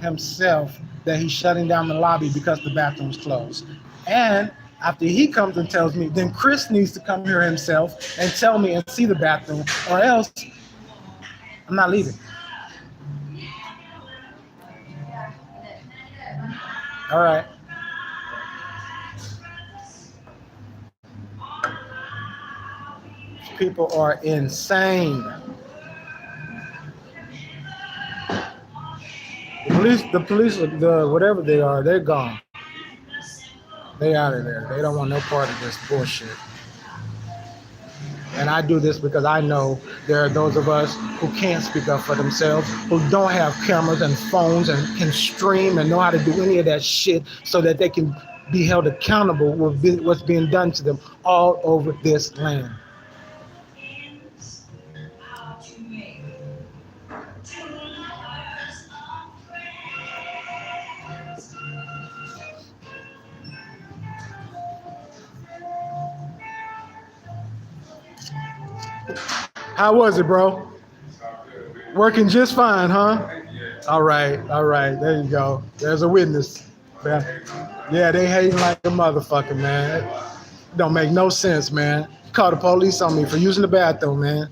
himself that he's shutting down the lobby because the bathroom's closed. And after he comes and tells me, then Chris needs to come here himself and tell me and see the bathroom, or else I'm not leaving. All right. People are insane. The whatever they are, they're gone. They out of there. They don't want no part of this bullshit. And I do this because I know there are those of us who can't speak up for themselves, who don't have cameras and phones and can stream and know how to do any of that shit so that they can be held accountable with what's being done to them all over this land. How was it, bro? Working just fine, huh? All right. There you go. There's a witness. Yeah, they hating like a motherfucker, man. It don't make no sense, man. Call the police on me for using the bathroom, man.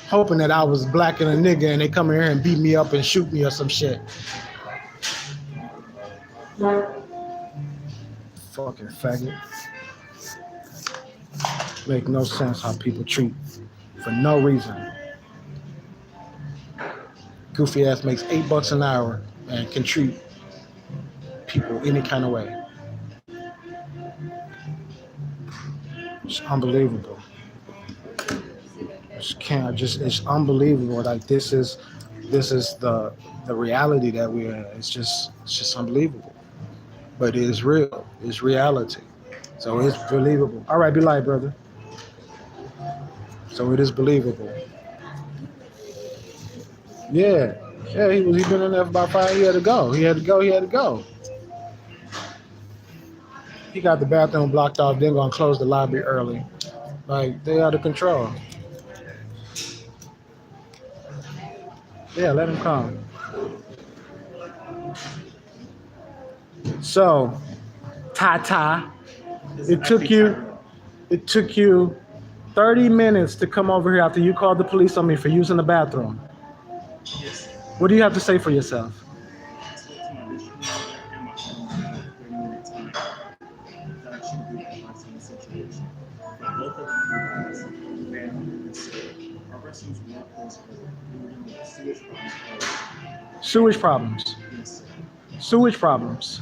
Hoping that I was black and a nigga and they come here and beat me up and shoot me or some shit. Fucking faggot. Make no sense how people treat for no reason. Goofy ass makes $8 an hour and can treat people any kind of way. It's unbelievable. It's unbelievable. Like this is the reality that we're in. It's just unbelievable. But it is real. It's reality. So it's believable. All right, be light, brother. So it is believable. Yeah, he been in there for about 5 years to go. He had to go. He got the bathroom blocked off, then gonna close the lobby early. Like, they out of control. Yeah, let him come. So, Tata, it took you 30 minutes to come over here after you called the police on me for using the bathroom. Yes. What do you have to say for yourself? Sewage problems. Sewage problems.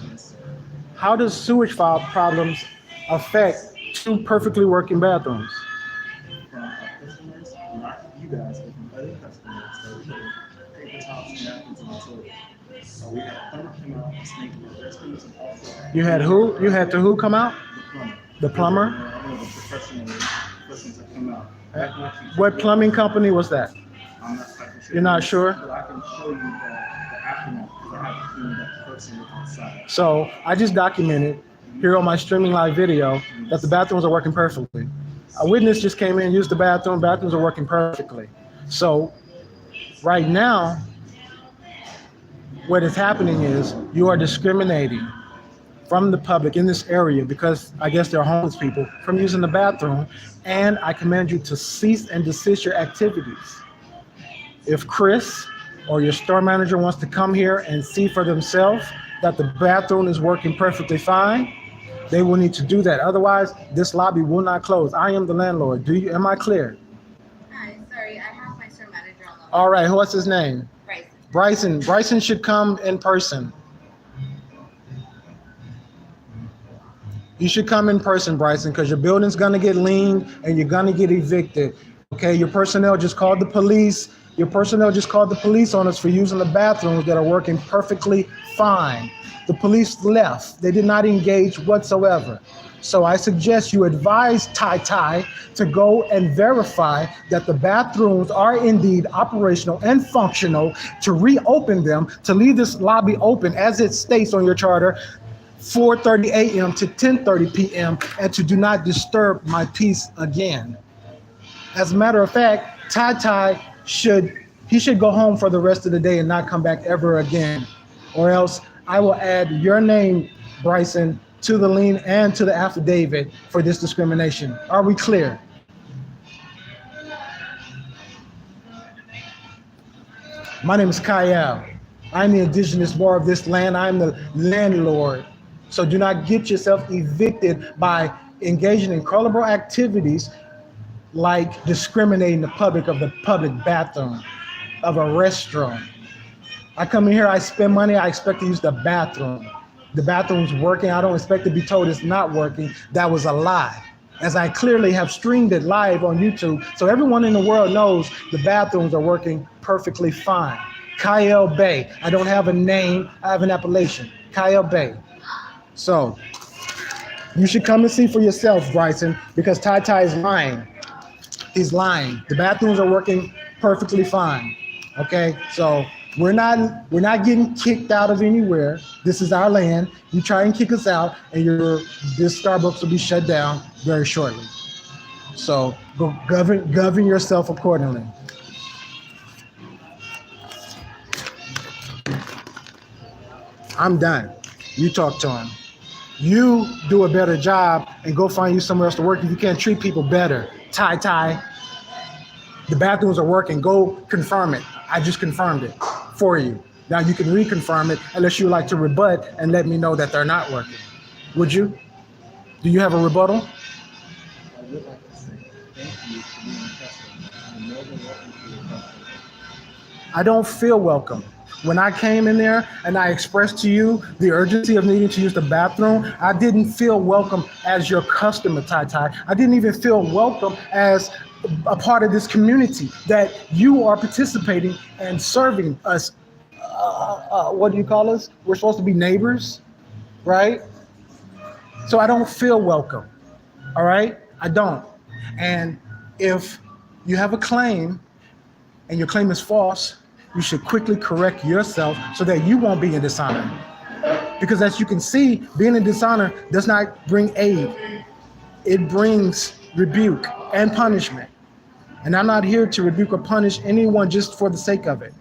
How does sewage problems affect two perfectly working bathrooms? From our customers, not you guys, but from other customers that were putting paper towels and napkins in the toilet. So we had a plumber come out and snake the restrooms and also. You had who? You had to who come out? The plumber. The plumber? The professionals that come out. What plumbing company was that? I'm not quite sure. You're not sure? But I can show you the aftermath because I have to clean that person with outside. So I just documented here on my streaming live video that the bathrooms are working perfectly. A witness just came in, used the bathroom. Bathrooms are working perfectly. So right now, what is happening is you are discriminating from the public in this area because I guess they're homeless people from using the bathroom, and I command you to cease and desist your activities. If Chris or your store manager wants to come here and see for themselves that the bathroom is working perfectly fine, they will need to do that. Otherwise, this lobby will not close. I am the landlord. Am I clear? Hi, sorry, I have my store manager on the line. All right, what's his name? Bryson. Bryson should come in person. You should come in person, Bryson, because your building's gonna get leaned and you're gonna get evicted. Okay, your personnel just called the police. Your personnel just called the police on us for using the bathrooms that are working perfectly fine. The police left. They did not engage whatsoever. So I suggest you advise Tai to go and verify that the bathrooms are indeed operational and functional, to reopen them, to leave this lobby open as it states on your charter, 4:30 a.m. to 10:30 p.m., and to do not disturb my peace again. As a matter of fact, he should go home for the rest of the day and not come back ever again. Or else I will add your name, Bryson, to the lien and to the affidavit for this discrimination. Are we clear? My name is Kyle. I'm the indigenous bar of this land. I'm the landlord. So do not get yourself evicted by engaging in colorable activities like discriminating the public of the public bathroom, of a restaurant. I come in here, I spend money, I expect to use the bathroom. The bathroom's working, I don't expect to be told it's not working. That was a lie. As I clearly have streamed it live on YouTube, so everyone in the world knows the bathrooms are working perfectly fine. Kyle Bay, I don't have a name, I have an appellation, Kyle Bay. So, you should come and see for yourself, Bryson, because Ty is lying. He's lying. The bathrooms are working perfectly fine. Okay, so we're not getting kicked out of anywhere. This is our land. You try and kick us out, and this Starbucks will be shut down very shortly. So go govern yourself accordingly. I'm done. You talk to him. You do a better job and go find you somewhere else to work if you can't treat people better. Ty, the bathrooms are working. Go confirm it. I just confirmed it for you. Now you can reconfirm it unless you like to rebut and let me know that they're not working. Would you? Do you have a rebuttal? I would like to say thank you for being a customer. I'm more than welcome to your customer. I don't feel welcome. When I came in there and I expressed to you the urgency of needing to use the bathroom, I didn't feel welcome as your customer, Ty. I didn't even feel welcome as a part of this community that you are participating and serving us. What do you call us? We're supposed to be neighbors, right? So I don't feel welcome, all right? I don't. And if you have a claim and your claim is false, you should quickly correct yourself so that you won't be in dishonor. Because as you can see, being in dishonor does not bring aid. It brings rebuke and punishment. And I'm not here to rebuke or punish anyone just for the sake of it.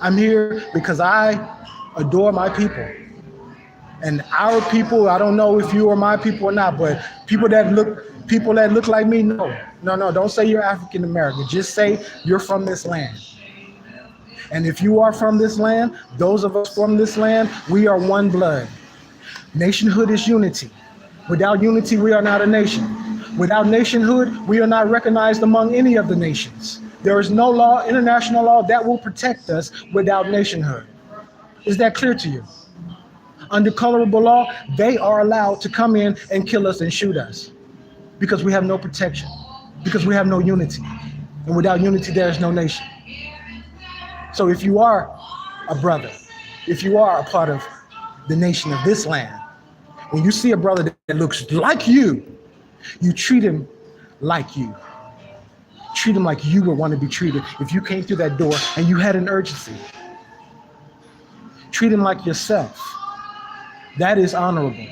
I'm here because I adore my people. And our people, I don't know if you are my people or not, but people that look like me, no, don't say you're African American. Just say you're from this land. And if you are from this land, those of us from this land, we are one blood. Nationhood is unity. Without unity, we are not a nation. Without nationhood, we are not recognized among any of the nations. There is no law, international law, that will protect us without nationhood. Is that clear to you? Under colorable law, they are allowed to come in and kill us and shoot us because we have no protection, because we have no unity. And without unity, there is no nation. So if you are a brother, if you are a part of the nation of this land, when you see a brother that looks like you treat him like you. Treat him like you would want to be treated if you came through that door and you had an urgency. Treat him like yourself. That is honorable.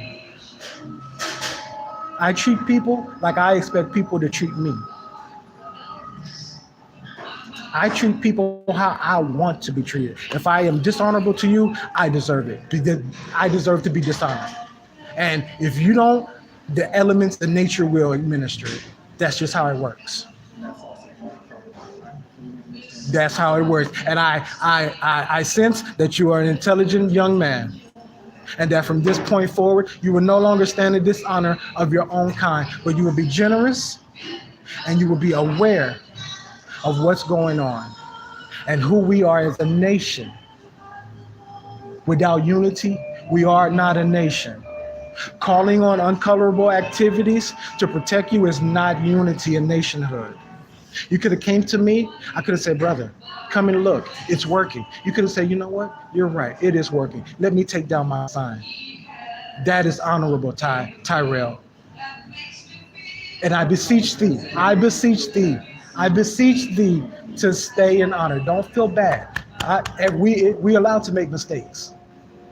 I treat people like I expect people to treat me. I treat people how I want to be treated. If I am dishonorable to you, I deserve it. I deserve to be dishonored. And if you don't, the elements of nature will administer it. That's just how it works. That's how it works. And I sense that you are an intelligent young man. And that from this point forward, you will no longer stand in dishonor of your own kind, but you will be generous and you will be aware of what's going on and who we are as a nation. Without unity, we are not a nation. Calling on uncolorable activities to protect you is not unity and nationhood. You could have came to me, I could have said, brother, come and look, it's working. You could have said, you know what, you're right, it is working. Let me take down my sign. That is honorable, Tyrell. And I beseech thee to stay in honor. Don't feel bad. We allowed to make mistakes.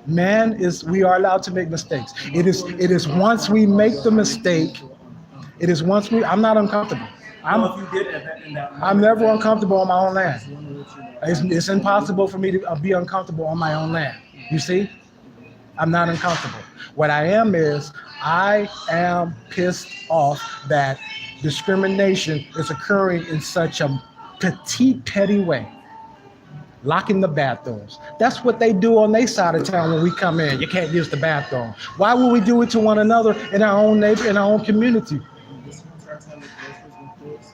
We are allowed to make mistakes. It is once we make the mistake, I'm not uncomfortable. Well, if you did in that moment, I'm never uncomfortable on my own land. just wanted to let you know. It's impossible for me to be uncomfortable on my own land. You see? I'm not uncomfortable. What I am is I am pissed off that discrimination is occurring in such a petty way. Locking the bathrooms. That's what they do on their side of town when we come in. You can't use the bathroom. Why would we do it to one another in our own neighbor, in our own community? And this one's our time with groceries and clothes.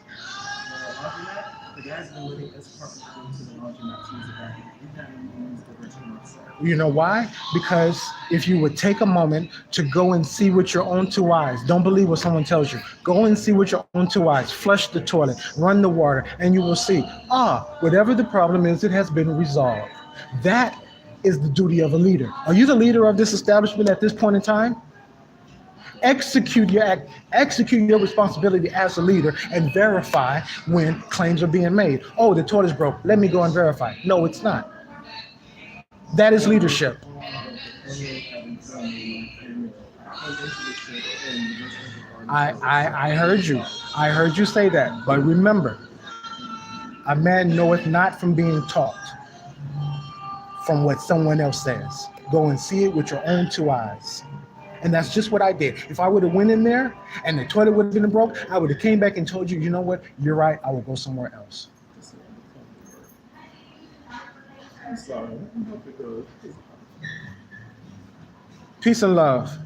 The laundromat, the guys been letting us partners go to the laundromat to use the bathroom. We've had meetings the restaurant side. You know why? Because if you would take a moment to go and see with your own two eyes, don't believe what someone tells you. Go and see with your own two eyes, flush the toilet, run the water, and you will see, whatever the problem is, it has been resolved. That is the duty of a leader. Are you the leader of this establishment at this point in time? Execute your responsibility as a leader and verify when claims are being made. Oh, the toilet's broke. Let me go and verify. No, it's not. That is leadership. I heard you. I heard you say that. But remember, a man knoweth not from being taught, from what someone else says. Go and see it with your own two eyes. And that's just what I did. If I would have went in there and the toilet would have been broke, I would have came back and told you, you know what? You're right. I will go somewhere else. I'm sorry. Peace and love.